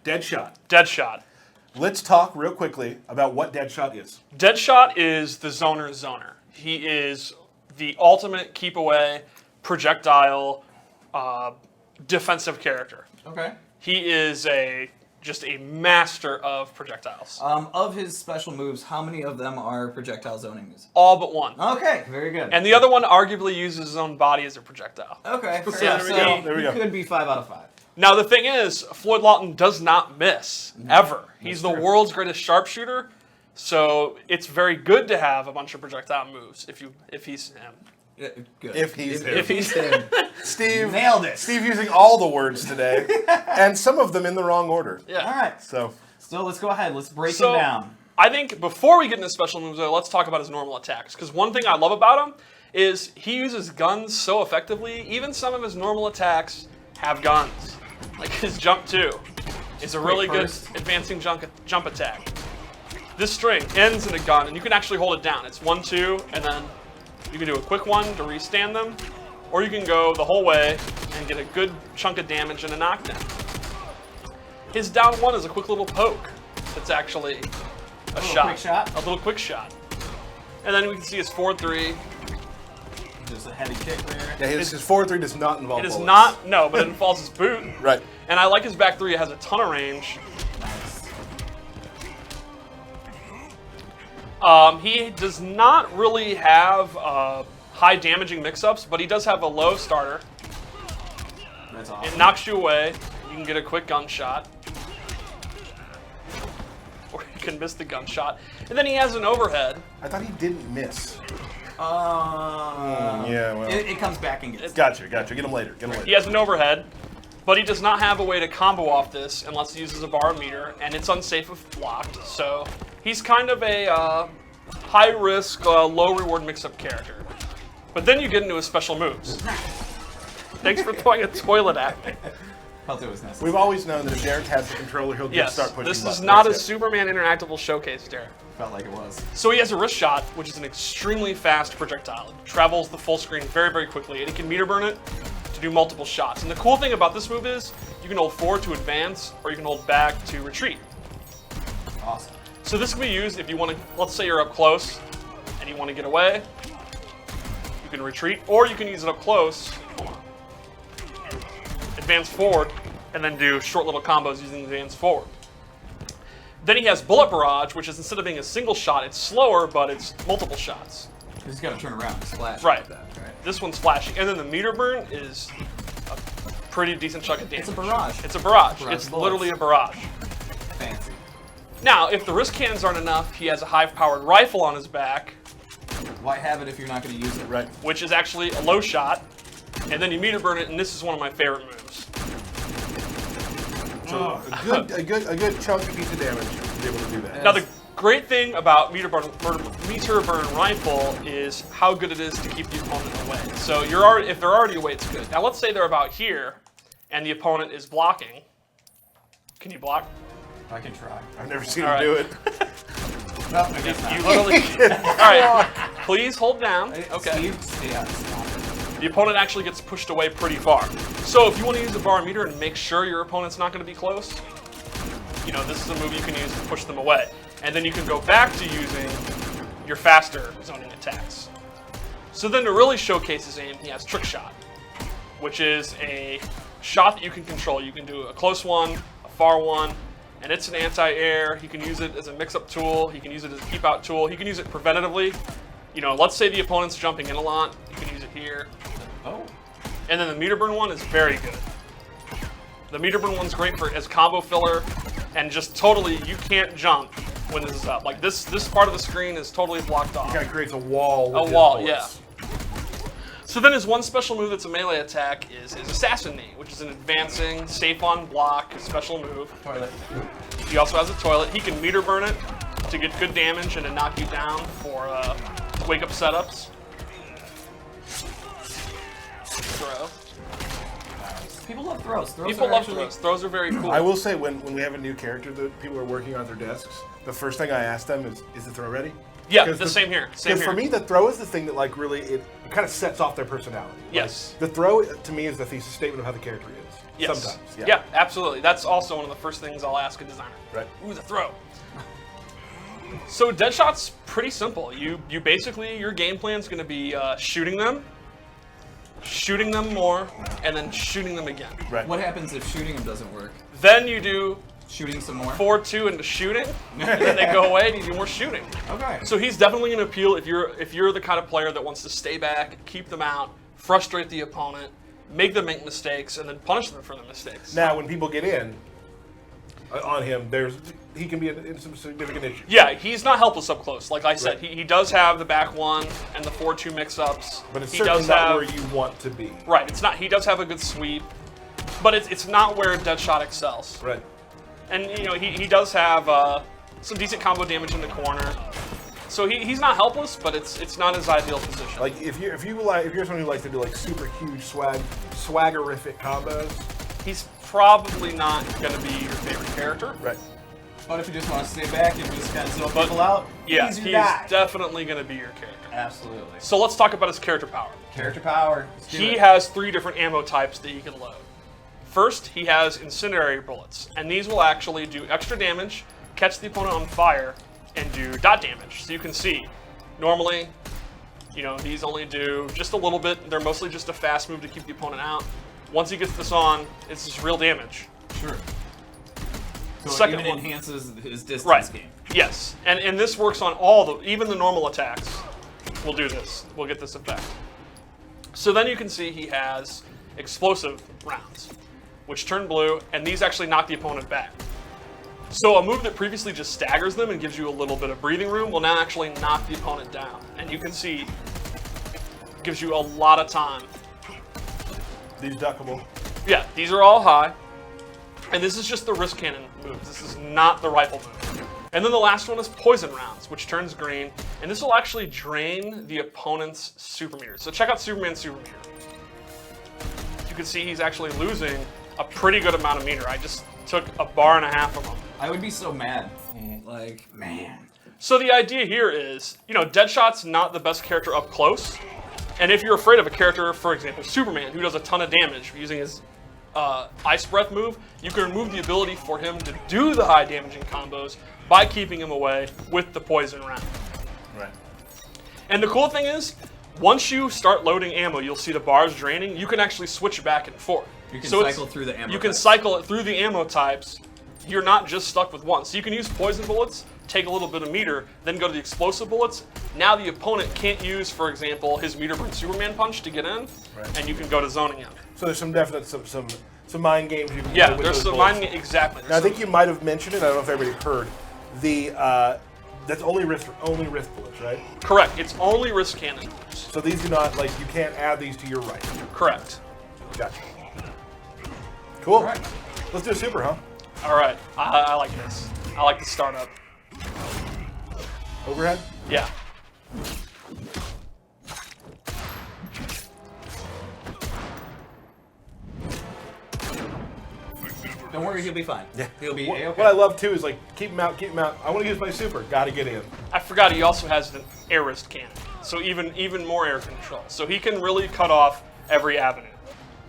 Deadshot. Deadshot. Let's talk real quickly about what Deadshot is. Deadshot is the zoner's zoner. He is the ultimate keep away, projectile, defensive character. Okay. He is just a master of projectiles. Of his special moves, how many of them are projectile zoning moves? All but one. Okay, very good. And the other one arguably uses his own body as a projectile. Okay, fair Yeah, enough. there we So go. he could be 5 out of 5. Now the thing is, Floyd Lawton does not miss, ever. He's the world's greatest sharpshooter, so it's very good to have a bunch of projectile moves if he's him. Yeah, good. If he's him. If he's him. Steve Nailed it. Steve using all the words today, and some of them in the wrong order. Yeah. All right. So So let's go ahead. Let's break So, him down. I think before we get into special moves, though, let's talk about his normal attacks. Because one thing I love about him is he uses guns so effectively. Even some of his normal attacks have guns. Like his jump 2 is a really good burst. advancing jump attack. This string ends in a gun, and you can actually hold it down. It's 1, 2, and then you can do a quick one to restand them, or you can go the whole way and get a good chunk of damage and a knockdown. His down 1 is a quick little poke. It's actually a shot. Quick shot. A little quick shot. And then we can see his 4-3. Just a heavy kick there. yeah, his 4-3 does not involve It is bullets. not, no, but it involves his boot. Right. And I like his back 3. It has a ton of range. Nice. He does not really have high damaging mix-ups, but he does have a low starter. That's It awesome. knocks you away. You can get a quick gunshot. Or you can miss the gunshot. And then he has an overhead. I thought he didn't miss. Yeah, Yeah, well. It comes back and gets. Gotcha. Get him later. He has an overhead, but he does not have a way to combo off this unless he uses a bar meter, and it's unsafe if blocked. So he's kind of a high-risk, low-reward mix-up character. But then you get into his special moves. Thanks for throwing a toilet at me. Felt it was necessary. We've always known that if Derek has the controller, he'll just Yes, start pushing this is buttons. not a That's it. Superman interactable showcase, Derek. Felt like it was. So he has a wrist shot, which is an extremely fast projectile. It travels the full screen very, very quickly, and he can meter burn it to do multiple shots. And the cool thing about this move is you can hold forward to advance, or you can hold back to retreat. Awesome. So this can be used if you want to, let's say you're up close and you want to get away. You can retreat, or you can use it up close, advance forward, and then do short little combos using advance forward. Then he has Bullet Barrage, which is instead of being a single shot, it's slower, but it's multiple shots. You just gotta turn around and splash. Right. Like that, right? This one's flashing. And then the meter burn is a pretty decent chunk of damage. It's a barrage. It's a barrage. Barrage It's bullets. literally a barrage. Fancy. Now, if the wrist cannons aren't enough, he has a high-powered rifle on his back, Why have it if you're not gonna use it? Right. which is actually a low shot. And then you meter burn it, and this is one of my favorite moves. So a good chunky piece of damage to be able to do that. Now, the great thing about meter burn rifle is how good it is to keep the opponent away. So if they're already away, it's good. Now, let's say they're about here, and the opponent is blocking. Can you block? I can try. I've never seen All him do right. it. No, I guess not. You literally. All right. Please hold down. Okay. Steve, yeah, stop it. The opponent actually gets pushed away pretty far. So if you want to use the bar meter and make sure your opponent's not going to be close, this is a move you can use to push them away. And then you can go back to using your faster zoning attacks. So then to really showcase his aim, he has Trick Shot, which is a shot that you can control. You can do a close one, a far one, and it's an anti-air. He can use it as a mix-up tool. He can use it as a keep-out tool. He can use it preventatively. Let's say the opponent's jumping in a lot. You can use it here. Oh. And then the meter burn one is very good. The meter burn one's great as combo filler, and just totally, you can't jump when this is up. Like this part of the screen is totally blocked off. Kind of creates a wall. With A his wall, bullets. yeah. So then his one special move that's a melee attack is Assassin Knee, which is an advancing, safe on block, special move. Toilet. He also has a toilet. He can meter burn it to get good damage and to knock you down for wake-up setups. Throw. People love throws. People love throws. Throws are very cool. I will say when we have a new character that people are working on at their desks, the first thing I ask them is the throw ready? Yeah, Because same here. Same Because here. for me, the throw is the thing that really it kind of sets off their personality. Like, Yes. the throw to me is the thesis statement of how the character is. Yes. Sometimes. Yeah, absolutely. That's also one of the first things I'll ask a designer. Right. Ooh, the throw. So Deadshot's pretty simple. You basically, your game plan's going to be shooting them more, and then shooting them again. Right. What happens if shooting them doesn't work? Then you do Shooting some more? 4-2 into shooting, and then they go away and you do more shooting. Okay. So he's definitely going to appeal if you're the kind of player that wants to stay back, keep them out, frustrate the opponent, make them make mistakes, and then punish them for the mistakes. Now, when people get in on him, he can be in some significant issues. Yeah, he's not helpless up close. Like I said, Right. he does have the back one and the 4-2 mix-ups. But it's he certainly does not have, where you want to be. Right, it's not. He does have a good sweep, but it's not where Deadshot excels. Right. And you know he does have some decent combo damage in the corner, so he's not helpless, but it's not his ideal position. Like if you're someone who likes to do like super huge swaggerific combos. He's probably not going to be your favorite character. Right. But if you just want to stay back and just kind of zone people out, Yeah, he's he's your guy. definitely going to be your character. Absolutely. So let's talk about his character power. Character power. Let's do He it. has 3 different ammo types that you can load. First, he has incendiary bullets, and these will actually do extra damage, catch the opponent on fire, and do dot damage. So you can see, normally, you know, these only do just a little bit. They're mostly just a fast move to keep the opponent out. Once he gets this on, it's just real damage. Sure. So Second it even one. enhances his distance Right. game. Yes, and this works on even the normal attacks. We'll do this. We'll get this effect. So then you can see he has explosive rounds, which turn blue, and these actually knock the opponent back. So a move that previously just staggers them and gives you a little bit of breathing room will now actually knock the opponent down. And you can see, gives you a lot of time. These duckable. Yeah, these are all high. And this is just the wrist cannon move. This is not the rifle move. And then the last one is poison rounds, which turns green. And this will actually drain the opponent's super meter. So check out Superman's super meter. You can see he's actually losing a pretty good amount of meter. I just took 1.5 bars from him. I would be so mad. Like, man. So the idea here is, you know, Deadshot's not the best character up close. And if you're afraid of a character, for example, Superman, who does a ton of damage using his Ice Breath move, you can remove the ability for him to do the high damaging combos by keeping him away with the poison round. Right. And the cool thing is, once you start loading ammo, you'll see the bars draining. You can actually switch back and forth. You can So cycle through the ammo You can types. cycle it through the ammo types. You're not just stuck with one. So you can use poison bullets, take a little bit of meter, then go to the explosive bullets. Now the opponent can't use, for example, his meter burn Superman punch to get in, Right. and you can go to zoning him. So there's some definite some mind games you can play Yeah, with there's those some bullets. exactly. Now I think you might have mentioned it. I don't know if everybody heard the that's only wrist bullets, right? Correct. It's only wrist cannon. So these do not you can't add these to your right. Correct. Gotcha. Cool. All right. Let's do a super, huh? All right. I like this. I like the startup. Overhead. Yeah. Don't worry, he'll be fine. Yeah. He'll be What, A-okay. what I love too is keep him out. I want to use my super. Got to get in. I forgot he also has an air wrist cannon, so even more air control. So he can really cut off every avenue.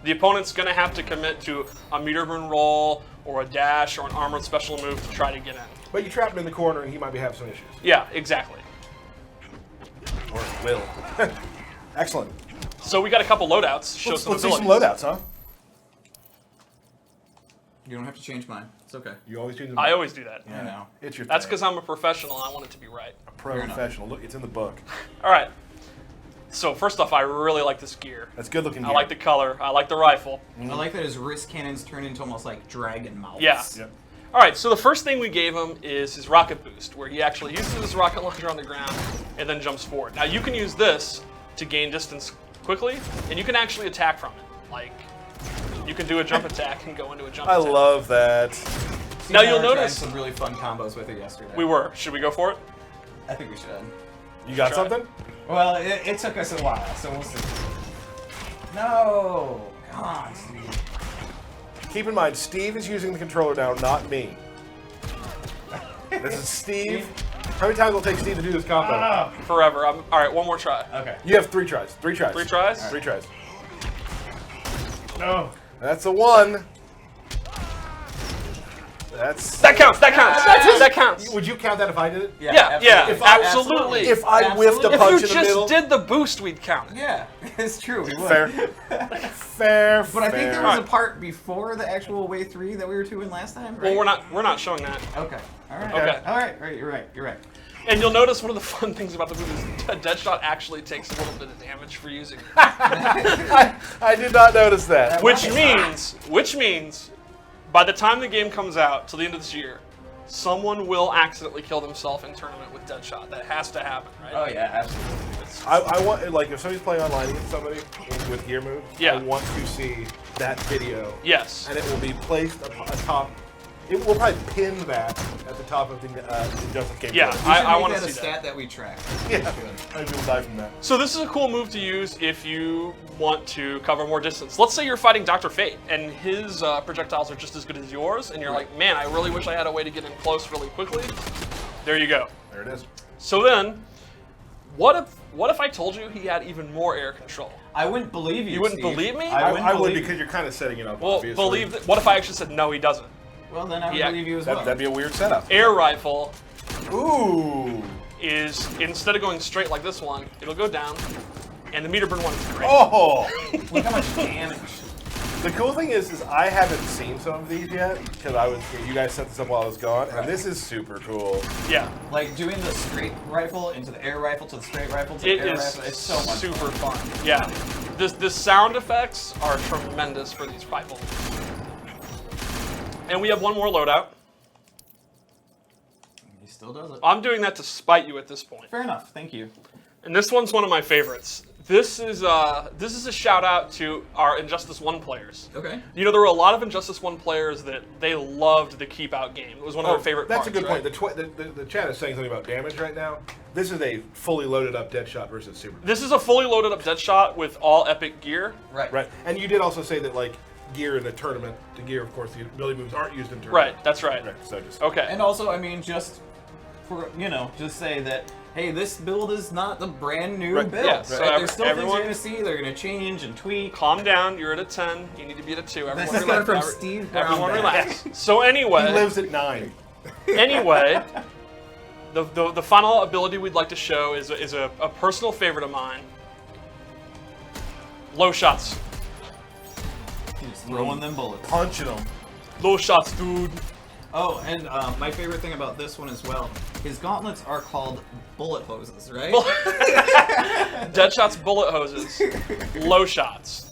The opponent's going to have to commit to a meter burn roll or a dash or an armored special move to try to get in. But you trap him in the corner, and he might be having some issues. Yeah, exactly. Or will. Excellent. So we got a couple loadouts. Show Let's some see some abilities. loadouts, huh? You don't have to change mine. It's okay. You always choose them. I always do that. I know. It's your. That's thing. because I'm a professional and I want it to be right. a professional. Look, it's in the book. All right. So first off, I really like this gear. That's good looking. I like the color. I like the rifle. I like that his wrist cannons turn into almost like dragon mouths. Yeah. Yep. All right, so the first thing we gave him is his rocket boost, where he actually uses his rocket launcher on the ground and then jumps forward. Now you can use this to gain distance quickly, and you can actually attack from it. Like, you can do a jump attack and go into a jump I attack. love that. Steve Now and I you'll were trying notice- some really fun combos with it yesterday. We were. Should we go for it? I think we should. You got Try it. something? Well, it took us a while, so we'll see. No! Come on, Steve. Keep in mind, Steve is using the controller now, not me. This is Steve. How many times will it take Steve to do this combo? Forever. All right, one more try. Okay. You have 3 tries. 3 tries. 3 tries? 3 tries. No. That's a 1. That counts. That counts. Would you count that if I did it? Yeah, absolutely. If I whiffed a If punch you in the middle. just did the boost, we'd count it. Yeah, it's true. We would. Fair. But I think there was a part before the actual Way 3 that we were doing last time, right? Well, we're not showing that. Okay. All right. Okay. All right. You're right. And you'll notice one of the fun things about the movie is Deadshot actually takes a little bit of damage for using it. I did not notice that. Which means, by the time the game comes out, till the end of this year, someone will accidentally kill themselves in tournament with Deadshot. That has to happen, right? Oh yeah, absolutely. I want, like, if somebody's playing online against somebody with gear moves, Yeah. I want to see that video. Yes. And it will be placed atop. It will probably pin that at the top of the Justice Game. Yeah, page. I want to that see a that. stat that we track. Yeah, I will die from that. So this is a cool move to use if you want to cover more distance. Let's say you're fighting Dr. Fate, and his projectiles are just as good as yours, and you're like, man, I really wish I had a way to get in close really quickly. There you go. There it is. So then, what if I told you he had even more air control? I wouldn't believe you. You wouldn't Steve. believe me? I would, because you're kind of setting it up. Well, obviously. what if I actually said no, he doesn't? Well, then I would Yeah. believe you as well. That'd be a weird setup. Air rifle Ooh. is, instead of going straight like this one, it'll go down, and the meter burn one is great. Oh. Look how much damage. The cool thing is I haven't seen some of these yet because you guys set this up while I was gone, and this is super cool. Yeah. Like doing the straight rifle into the air rifle to the straight rifle to the It air is rifle. It's so much super fun. fun. Yeah. The sound effects are tremendous for these rifles. And we have one more loadout. He still does it. I'm doing that to spite you at this point. Fair enough. Thank you. And this one's one of my favorites. This is a shout out to our Injustice 1 players. Okay. You know, there were a lot of Injustice 1 players that they loved the keep out game. It was one of their favorite That's parts. a good right? point. The chat is saying something about damage right now. This is a fully loaded up Deadshot versus Superman. This is a fully loaded up Deadshot with all epic gear. Right. And you did also say that, like, gear in a tournament, the gear, of course, the ability moves aren't used in tournament. Right, that's right. So just Okay. And also, I mean, just for, just say that, hey, this build is not the brand new Right. build. Yeah, Right? so There's still everyone- things you're going to see. They're going to change and tweak. Calm down. You're at a 10. You need to be at a 2. Everyone This is relax. coming from Steve Brown. Everyone back. relax. So anyway, he lives at 9. anyway, the final ability we'd like to show is a personal favorite of mine. Low shots. He's throwing them bullets. Punching them. Low shots, dude. Oh, and my favorite thing about this one as well, his gauntlets are called bullet hoses, right? Deadshot's bullet hoses. Low shots.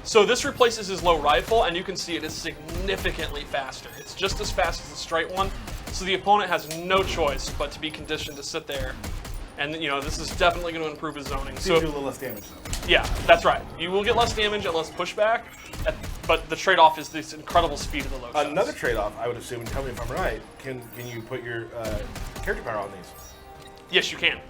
So this replaces his low rifle, and you can see it is significantly faster. It's just as fast as the straight one, so the opponent has no choice but to be conditioned to sit there. And this is definitely going to improve his zoning. So So do a little less damage, though. yeah, that's right. You will get less damage and less pushback, but the trade-off is this incredible speed of the low shots. Another trade-off, I would assume, and tell me if I'm right, can you put your character power on these? Yes, you can.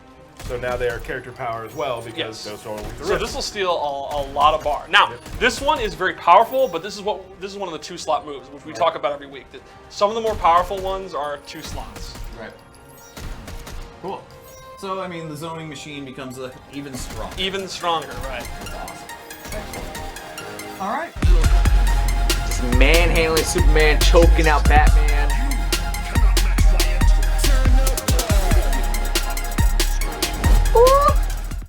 So now they are character power as well because Yes. those are with the So rest. this will steal a lot of bar. Now, this one is very powerful, but this is one of the 2-slot moves, which we talk about every week. That some of the more powerful ones are 2 slots. Right. Cool. So, I mean, the zoning machine becomes even stronger. Even stronger, right? All right. Just manhandling Superman, choking out Batman. Ooh.